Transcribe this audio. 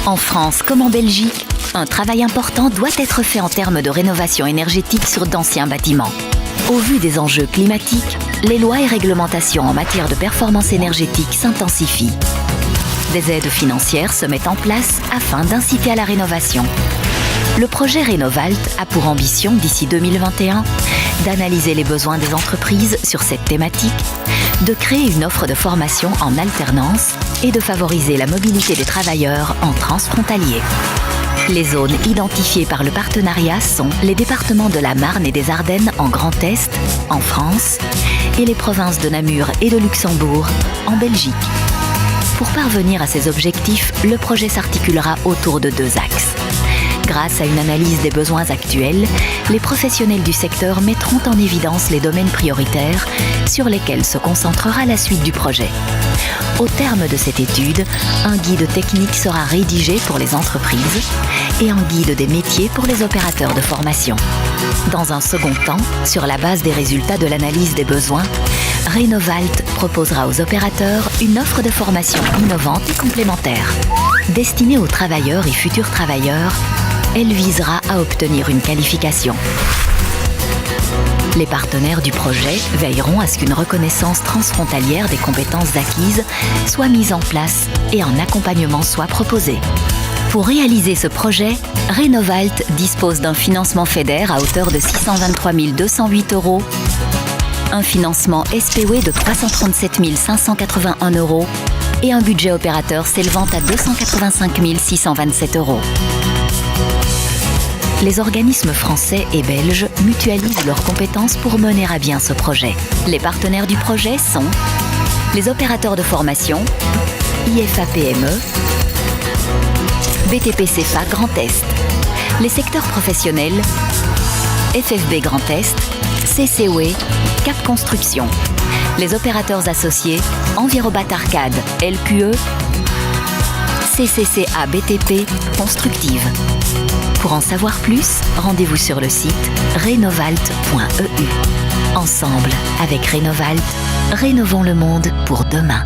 En France comme en Belgique, un travail important doit être fait en termes de rénovation énergétique sur d'anciens bâtiments. Au vu des enjeux climatiques, les lois et réglementations en matière de performance énergétique s'intensifient. Des aides financières se mettent en place afin d'inciter à la rénovation. Le projet Renovalt a pour ambition, d'ici 2021, d'analyser les besoins des entreprises sur cette thématique, de créer une offre de formation en alternance et de favoriser la mobilité des travailleurs en transfrontalier. Les zones identifiées par le partenariat sont les départements de la Marne et des Ardennes en Grand Est, en France, et les provinces de Namur et de Luxembourg, en Belgique. Pour parvenir à ces objectifs, le projet s'articulera autour de 2 axes. Grâce à une analyse des besoins actuels, les professionnels du secteur mettront en évidence les domaines prioritaires sur lesquels se concentrera la suite du projet. Au terme de cette étude, un guide technique sera rédigé pour les entreprises et un guide des métiers pour les opérateurs de formation. Dans un second temps, sur la base des résultats de l'analyse des besoins, Renovalt proposera aux opérateurs une offre de formation innovante et complémentaire. Destinée aux travailleurs et futurs travailleurs, elle visera à obtenir une qualification. Les partenaires du projet veilleront à ce qu'une reconnaissance transfrontalière des compétences acquises soit mise en place et un accompagnement soit proposé. Pour réaliser ce projet, Renovalt dispose d'un financement FEDER à hauteur de 623 208 €, un financement SPOE de 337 581 € et un budget opérateur s'élevant à 285 627 €. Les organismes français et belges mutualisent leurs compétences pour mener à bien ce projet. Les partenaires du projet sont les opérateurs de formation, IFA-PME, BTP-CFA Grand Est, les secteurs professionnels, FFB Grand Est, CCOE, Cap Construction, les opérateurs associés, Envirobat Arcade, LQE, CCCA BTP, Constructive. Pour en savoir plus, rendez-vous sur le site renovalt.eu. Ensemble, avec Renovalt, rénovons le monde pour demain.